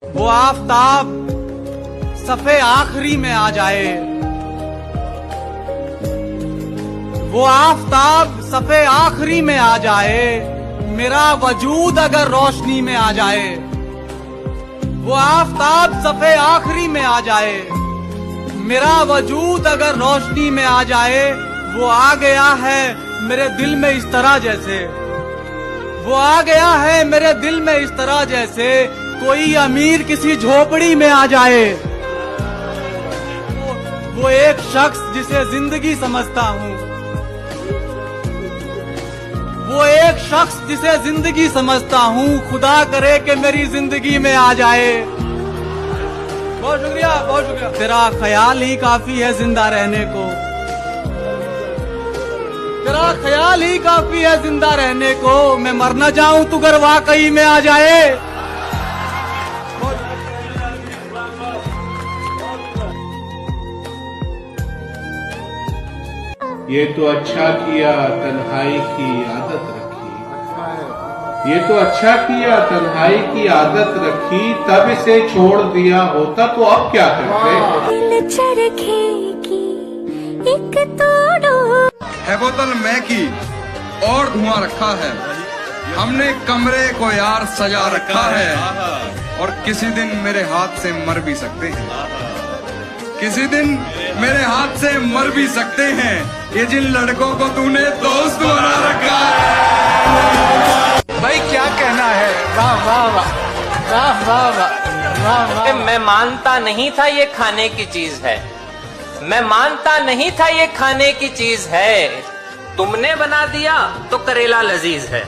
वो आफताब सफ़े आखिरी में आ जाए, वो आफताब सफ़े आखिरी में आ जाए, मेरा वजूद अगर रोशनी में आ जाए, वो आफताब सफ़े आखिरी में आ जाए, मेरा वजूद अगर रोशनी में आ जाए, वो आ गया है मेरे दिल में इस तरह जैसे, वो आ गया है मेरे दिल में इस तरह जैसे कोई अमीर किसी झोपड़ी में आ जाए। वो एक शख्स जिसे जिंदगी समझता हूँ, वो एक शख्स जिसे जिंदगी समझता हूँ, खुदा करे कि मेरी जिंदगी में आ जाए। बहुत शुक्रिया, बहुत शुक्रिया। तेरा ख्याल ही काफी है जिंदा रहने को, तेरा ख्याल ही काफी है जिंदा रहने को, मैं मर न जाऊं तू अगर वाकई में आ जाए। ये तो अच्छा किया तन्हाई की आदत रखी, ये तो अच्छा किया तन्हाई की आदत रखी, तब इसे छोड़ दिया होता तो अब क्या करते। है बोतल मैं की और धुआं रखा है, हमने कमरे को यार सजा रखा है, और किसी दिन मेरे हाथ से मर भी सकते हैं, किसी दिन मेरे हाथ से मर भी सकते हैं, ये जिन लड़कों को तूने दोस्त बना रखा है। भाई क्या कहना है, वाह वाह वाह वाह वाह वाह वाह। मैं मानता नहीं था ये खाने की चीज है, मैं मानता नहीं था ये खाने की चीज है, तुमने बना दिया तो करेला लजीज है।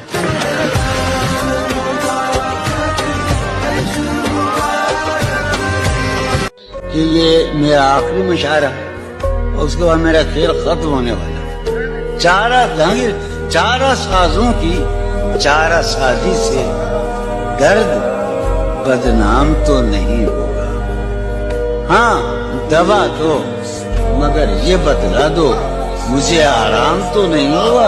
कि ये मेरा आखिरी मुशायरा है और उसके बाद मेरा खेल खत्म होने वाला है। चारा साजों की चारा साजी से दर्द बदनाम तो नहीं होगा, हाँ दवा दो मगर ये बतला दो मुझे आराम तो नहीं होगा।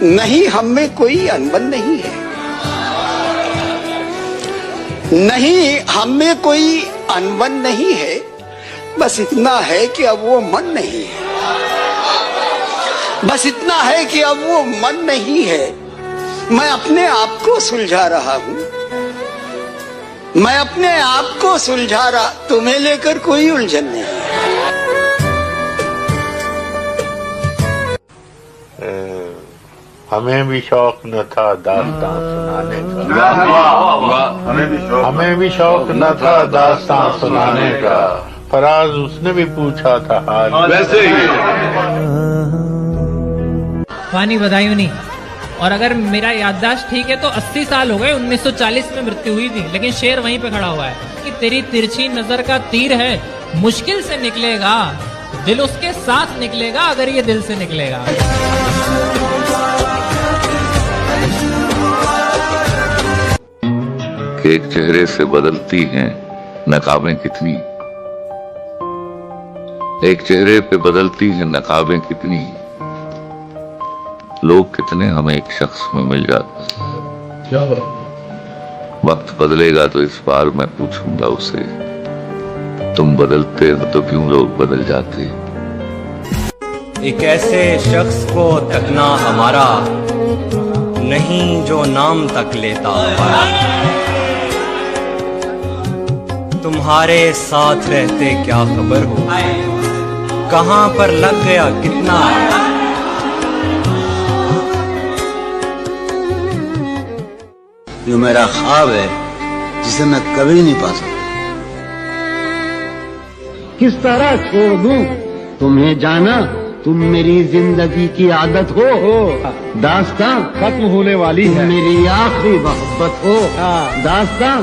नहीं, हम में कोई अनबन नहीं है, नहीं हम में कोई अनबन नहीं है, बस इतना है कि अब वो मन नहीं है, बस इतना है कि अब वो मन नहीं है। मैं अपने आप को सुलझा रहा हूँ, मैं अपने आप को सुलझा रहा, तुम्हें लेकर कोई उलझन नहीं है। हमें भी शौक न था दास्तां सुनाने का, हमें भी शौक न था दास्तां सुनाने का, फराज उसने भी पूछा था हाल वैसे ही। फानी बधाई नहीं। और अगर मेरा याददाश्त ठीक है तो 80 साल हो गए, 1940 में मृत्यु हुई थी, लेकिन शेर वहीं पे खड़ा हुआ है कि तेरी तिरछी नजर का तीर है, मुश्किल से निकलेगा, दिल उसके साथ निकलेगा अगर ये दिल से निकलेगा। एक चेहरे से बदलती हैं नकाबें कितनी, एक चेहरे पे बदलती हैं नकाबें कितनी, लोग कितने हमें एक शख्स में मिल जाते। वक्त बदलेगा तो इस बार मैं पूछूंगा उसे, तुम बदलते हो तो क्यों लोग बदल जाते। एक ऐसे शख्स को तकना हमारा नहीं जो नाम तक लेता हमारा, तुम्हारे साथ रहते क्या खबर हो कहां पर लग गया कितना। जो मेरा ख्वाब है जिसे मैं कभी नहीं पा सकता, किस तरह छोड़ दूं तुम्हें जाना, तुम मेरी जिंदगी की आदत हो, दास्तां खत्म होने वाली है, मेरी आखिरी मोहब्बत हो, दास्तां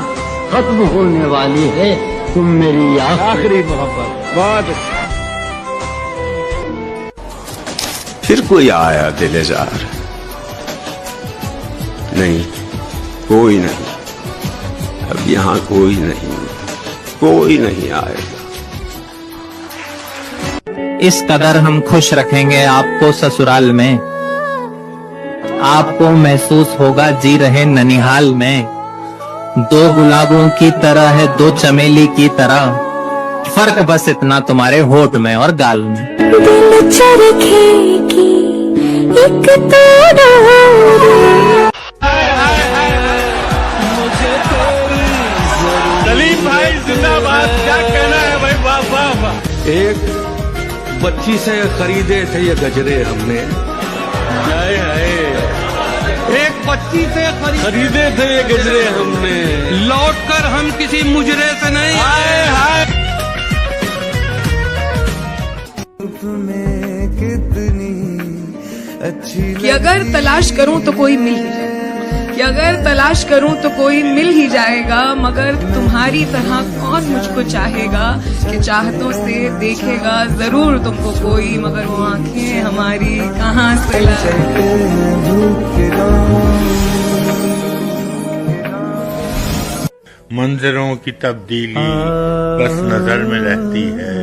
खत्म होने वाली है, तुम मेरी आखिरी मोहब्बत। बहुत फिर कोई आया दिलेजार, नहीं कोई नहीं, अब यहाँ कोई नहीं आएगा। इस कदर हम खुश रखेंगे आपको ससुराल में आपको महसूस होगा जी रहे ननिहाल में, दो गुलाबों की तरह है दो चमेली की तरह, फर्क बस इतना तुम्हारे होठ में और गाल में। दिल चरखेगी एक सलीम भाई जिंदाबाद, क्या कहना है भाई, वाह वाह वाह। एक बच्ची से खरीदे थे ये गजरे हमने, एक बच्ची से खरीदे थे ये गजरे हमने, लौट कर हम किसी मुजरे से नहीं हाय हाय। कि अगर तलाश करूं तो कोई मिल ही जाएगा, कि अगर तलाश करूं तो कोई मिल ही जाएगा, मगर तुम्हारी तरह कौन मुझको चाहेगा, कि चाहतों से देखेगा जरूर तुमको कोई, मगर वो आंखें हमारी कहाँ से मंजिलों की तब्दीली बस नजर में रहती है,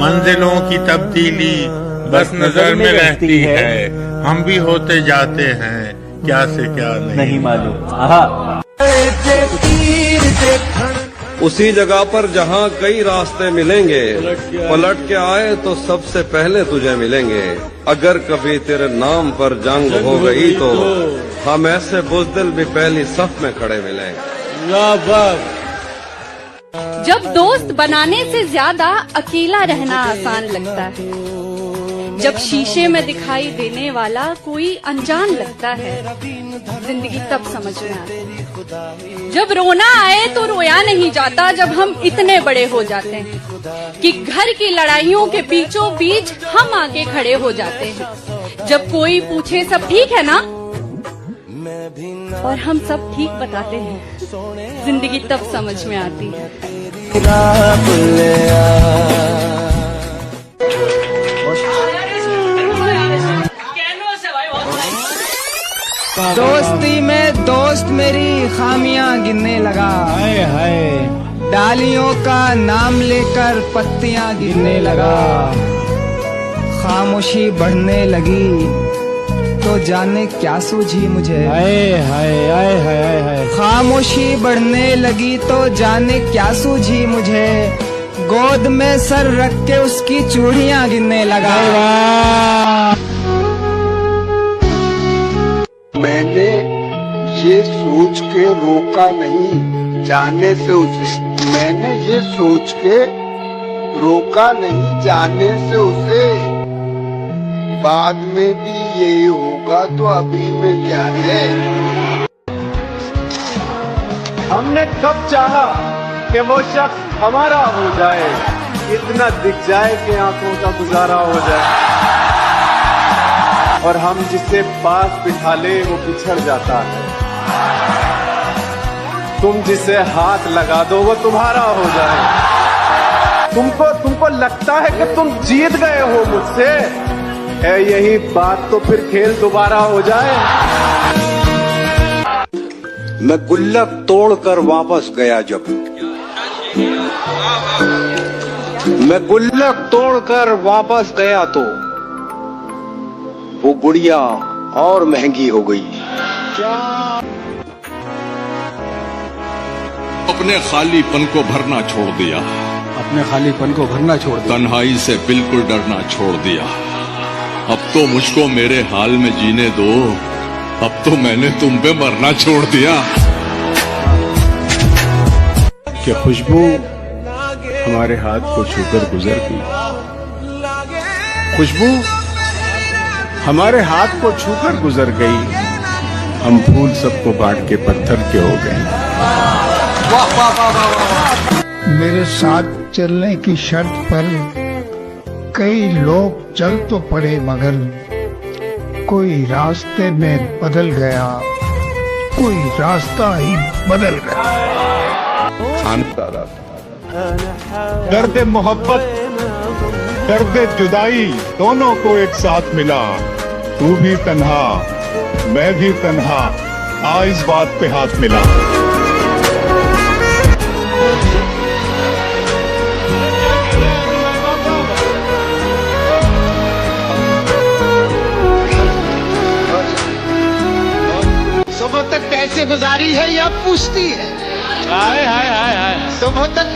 मंजिलों की तब्दीली बस नजर में रहती है, हम भी होते जाते हैं क्या से क्या नहीं मालूम। उसी जगह पर जहाँ कई रास्ते मिलेंगे, पलट के आए तो सबसे पहले तुझे मिलेंगे, अगर कभी तेरे नाम पर जंग हो गई तो हम ऐसे बुज़दिल भी पहली सफ में खड़े मिलेंगे। जब दोस्त बनाने से ज्यादा अकेला रहना आसान लगता है, जब शीशे में दिखाई देने वाला कोई अनजान लगता है, जिंदगी तब समझ में आती है। जब रोना आए तो रोया नहीं जाता, जब हम इतने बड़े हो जाते हैं कि घर की लड़ाइयों के बीचों बीच हम आके खड़े हो जाते हैं। जब कोई पूछे सब ठीक है ना, और हम सब ठीक बताते हैं, जिंदगी तब समझ में आती है। दोस्ती में दोस्त मेरी खामियां गिनने लगा, हाय हाय, डालियों का नाम लेकर पत्तियां गिनने लगा, खामोशी बढ़ने लगी तो जाने क्या सूझी मुझे, हाय हाय हाय हाय हाय, खामोशी बढ़ने लगी तो जाने क्या सूझी मुझे, गोद में सर रख के उसकी चूड़ियां गिनने लगा। मैंने ये सोच के रोका नहीं जाने से उसे, मैंने ये सोच के रोका नहीं जाने से उसे, बाद में भी यही होगा तो अभी में क्या है। हमने कब चाहा कि वो शख्स हमारा हो जाए, इतना दिख जाए कि आंखों का गुजारा हो जाए, और हम जिसे पास बिठा ले वो बिछड़ जाता है, तुम जिसे हाथ लगा दो वो तुम्हारा हो जाए। तुमको लगता है कि तुम जीत गए हो मुझसे, है यही बात तो फिर खेल दोबारा हो जाए। मैं गुल्लक तोड़कर वापस गया जब, मैं गुल्लक तोड़कर वापस गया तो वो गुड़िया और महंगी हो गई। अपने खालीपन को भरना छोड़ दिया, अपने खालीपन को भरना छोड़ दिया, तन्हाई से बिल्कुल डरना छोड़ दिया, अब तो मुझको मेरे हाल में जीने दो, अब तो मैंने तुम पे मरना छोड़ दिया। कि खुशबू हमारे हाथ को छूकर गुजर गई, खुशबू हमारे हाथ को छूकर गुजर गई, हम फूल सबको बांट के पत्थर के हो गए। मेरे साथ चलने की शर्त पर कई लोग चल तो पड़े, मगर कोई रास्ते में बदल गया, कोई रास्ता ही बदल गया। दर्द मोहब्बत दर्द जुदाई दोनों को एक साथ मिला, तू भी तन्हा मैं भी तन्हा, आ इस बात पे हाथ मिला। सुबह तक कैसे गुजारी है यह पूछती है। हाय हाय हाय हाय। सुबह तक